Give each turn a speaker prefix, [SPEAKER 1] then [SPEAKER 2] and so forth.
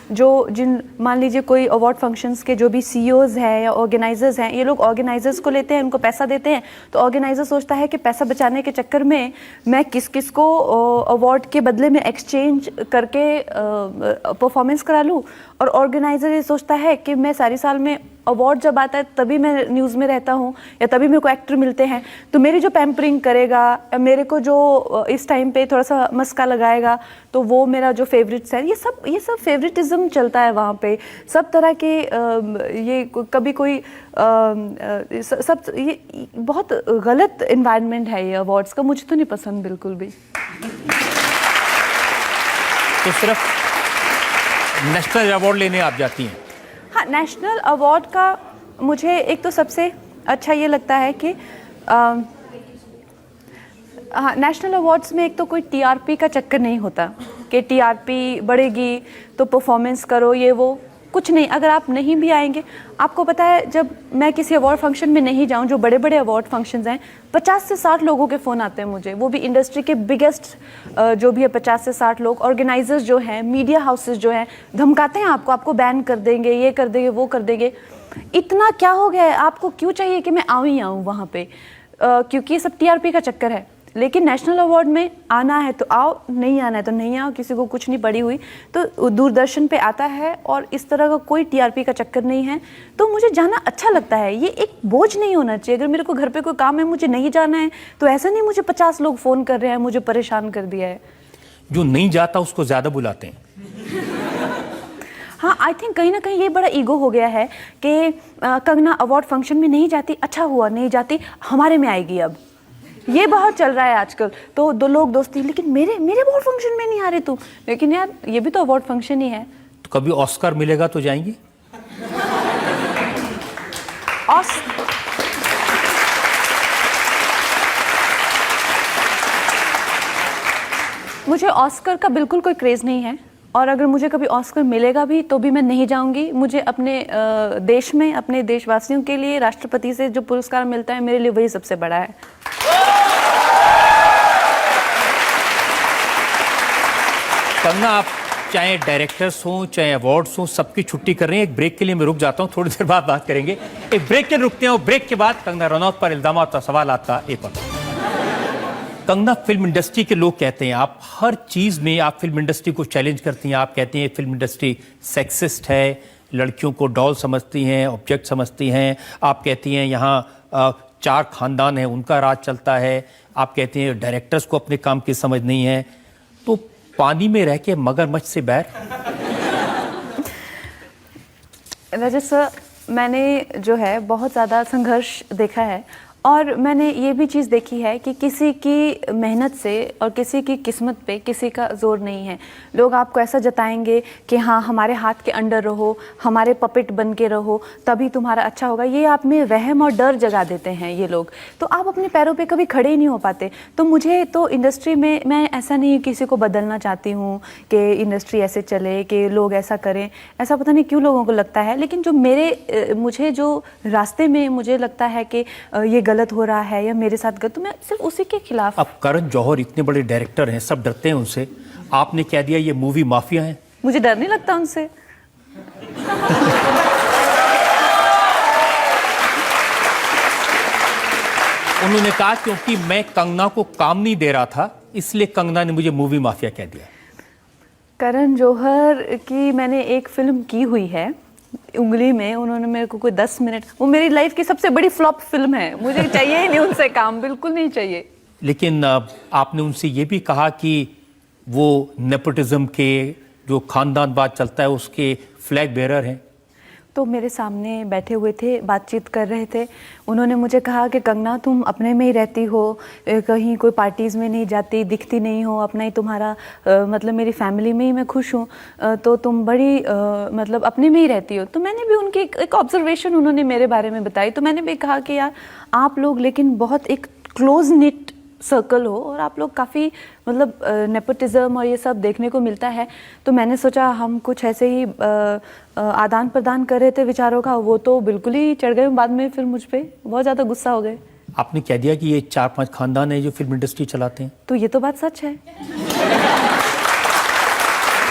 [SPEAKER 1] जिन मान लीजिए कोई अवार्ड फंक्शंस के जो भी सीईओज हैं या ऑर्गेनाइजर्स हैं, ये लोग ऑर्गेनाइजर्स को लेते हैं, उनको पैसा देते हैं, तो ऑर्गेनाइजर सोचता है कि पैसा बचाने के चक्कर में मैं किस किस को अवार्ड के बदले में एक्सचेंज करके परफॉर्मेंस करा लूँ, और ऑर्गेनाइजर ये सोचता है कि मैं सारी साल में अवार्ड जब आता है तभी मैं न्यूज़ में रहता हूँ या तभी मेरे को एक्टर मिलते हैं, तो मेरी जो पैम्परिंग करेगा या मेरे को जो इस टाइम पे थोड़ा सा मस्का लगाएगा तो वो मेरा जो फेवरेट्स है, ये सब फेवरेटिज्म चलता है वहाँ पे। सब तरह के ये कभी कोई सब ये बहुत गलत इन्वायरमेंट है ये अवार्ड्स का, मुझे तो नहीं पसंद बिल्कुल भी।
[SPEAKER 2] तो सिर्फ नेशनल अवार्ड लेने आप जाती हैं?
[SPEAKER 1] हाँ, नेशनल अवार्ड का मुझे एक तो सबसे अच्छा ये लगता है कि हाँ, नेशनल अवार्ड्स में एक तो कोई टीआरपी का चक्कर नहीं होता कि टीआरपी बढ़ेगी तो परफॉर्मेंस करो, ये वो कुछ नहीं। अगर आप नहीं भी आएंगे, आपको पता है जब मैं किसी अवार्ड फंक्शन में नहीं जाऊं, जो बड़े बड़े अवार्ड फंक्शंस हैं, 50 से 60 लोगों के फ़ोन आते हैं मुझे, वो भी इंडस्ट्री के बिगेस्ट जो भी है 50 से 60 लोग, ऑर्गेनाइजर्स जो हैं, मीडिया हाउसेस जो हैं, धमकाते हैं आपको बैन कर देंगे, ये कर देंगे, वो कर देंगे। इतना क्या हो गया है, आपको क्यों चाहिए कि मैं आऊँ ही आऊँ वहाँ पे? क्योंकि ये सब टीआरपी का चक्कर है। लेकिन नेशनल अवार्ड में आना है तो आओ, नहीं आना है तो नहीं आओ, किसी को कुछ नहीं पड़ी हुई तो दूरदर्शन पे आता है और इस तरह का कोई टीआरपी का चक्कर नहीं है, तो मुझे जाना अच्छा लगता है। ये एक बोझ नहीं होना चाहिए। अगर मेरे को घर पे कोई काम है, मुझे नहीं जाना है, तो ऐसा नहीं मुझे 50 लोग फ़ोन कर रहे हैं, मुझे परेशान कर दिया है।
[SPEAKER 2] जो नहीं जाता उसको ज़्यादा बुलाते हैं।
[SPEAKER 1] हाँ, आई थिंक कहीं ना कहीं ये बड़ा ईगो हो गया है कि कंगना अवार्ड फंक्शन में नहीं जाती, अच्छा हुआ नहीं जाती, हमारे में आएगी अब। ये बहुत चल रहा है आजकल, तो दो लोग दोस्ती, लेकिन मेरे अवार्ड फंक्शन में नहीं आ रही तुम। लेकिन यार ये भी तो अवार्ड फंक्शन ही है।
[SPEAKER 2] तो कभी ऑस्कर मिलेगा तो जाएंगी?
[SPEAKER 1] मुझे ऑस्कर का बिल्कुल कोई क्रेज़ नहीं है, और अगर मुझे कभी ऑस्कर मिलेगा भी तो भी मैं नहीं जाऊंगी। मुझे अपने देश में, अपने देशवासियों के लिए राष्ट्रपति से जो पुरस्कार मिलता है, मेरे लिए वही सबसे बड़ा है।
[SPEAKER 2] कंगना, आप चाहे डायरेक्टर्स हों चाहे अवार्ड्स हों, सबकी छुट्टी कर रही हैं। एक ब्रेक के लिए मैं रुक जाता हूं, थोड़ी देर बाद बात करेंगे। एक ब्रेक के रुकते हैं और ब्रेक के बाद कंगना रनौत पर इल्जामात का सवाल आपका ए पर। कंगना, फिल्म इंडस्ट्री के लोग कहते हैं आप हर चीज़ में आप फिल्म इंडस्ट्री को चैलेंज करती हैं। आप कहती हैं फिल्म इंडस्ट्री सेक्सिस्ट है, लड़कियों को डॉल समझती हैं, ऑब्जेक्ट समझती हैं। आप कहती हैं यहाँ 4 खानदान हैं, उनका राज चलता है। आप कहती हैं डायरेक्टर्स को अपने काम की समझ नहीं है। तो पानी में रह के मगरमच्छ से बैर?
[SPEAKER 1] रजत सर, मैंने जो है बहुत ज़्यादा संघर्ष देखा है, और मैंने ये भी चीज़ देखी है कि किसी की मेहनत से और किसी की किस्मत पे किसी का जोर नहीं है। लोग आपको ऐसा जताएंगे कि हाँ, हमारे हाथ के अंडर रहो, हमारे पपेट बन के रहो, तभी तुम्हारा अच्छा होगा। ये आप में वहम और डर जगा देते हैं ये लोग, तो आप अपने पैरों पे कभी खड़े ही नहीं हो पाते। तो मुझे तो इंडस्ट्री में, मैं ऐसा नहीं किसी को बदलना चाहती हूँ कि इंडस्ट्री ऐसे चले, कि लोग ऐसा करें, ऐसा पता नहीं क्यों लोगों को लगता है। लेकिन जो मुझे जो रास्ते में मुझे लगता है कि ये गलत हो रहा है या मेरे साथ गलत, तो मैं सिर्फ उसी के खिलाफ।
[SPEAKER 2] अब करण जौहर इतने बड़े डायरेक्टर हैं, सब डरते हैं उनसे, आपने कह दिया ये मूवी माफिया हैं।
[SPEAKER 1] मुझे डर नहीं लगता उनसे।
[SPEAKER 2] उन्होंने कहा क्योंकि मैं कंगना को काम नहीं दे रहा था, इसलिए कंगना ने मुझे मूवी माफिया कह दिया। करण
[SPEAKER 1] जौहर की मैंने एक फिल्म की हुई है, उंगली में, उन्होंने मेरे को कोई 10 मिनट, वो मेरी लाइफ की सबसे बड़ी फ्लॉप फिल्म है। मुझे चाहिए ही नहीं उनसे काम, बिल्कुल नहीं चाहिए।
[SPEAKER 2] लेकिन आपने उनसे ये भी कहा कि वो नेपोटिज्म के जो खानदानवाद चलता है उसके फ्लैग बेरर हैं।
[SPEAKER 1] तो मेरे सामने बैठे हुए थे, बातचीत कर रहे थे, उन्होंने मुझे कहा कि कंगना तुम अपने में ही रहती हो, कहीं कोई पार्टीज़ में नहीं जाती, दिखती नहीं हो, अपना ही तुम्हारा मतलब मेरी फैमिली में ही मैं खुश हूँ, तो तुम बड़ी मतलब अपने में ही रहती हो। तो मैंने भी उनकी एक ऑब्जर्वेशन उन्होंने मेरे बारे में बताई, तो मैंने भी कहा कि यार आप लोग लेकिन बहुत एक क्लोज निट सर्कल हो और आप लोग काफ़ी मतलब नेपोटिज्म और ये सब देखने को मिलता है। तो मैंने सोचा हम कुछ ऐसे ही आदान प्रदान कर रहे थे विचारों का, वो तो बिल्कुल ही चढ़ गए बाद में, फिर मुझ पे बहुत ज़्यादा गुस्सा हो गए।
[SPEAKER 2] आपने कह दिया कि ये 4-5 खानदान है जो फिल्म इंडस्ट्री चलाते हैं।
[SPEAKER 1] तो ये तो बात सच है।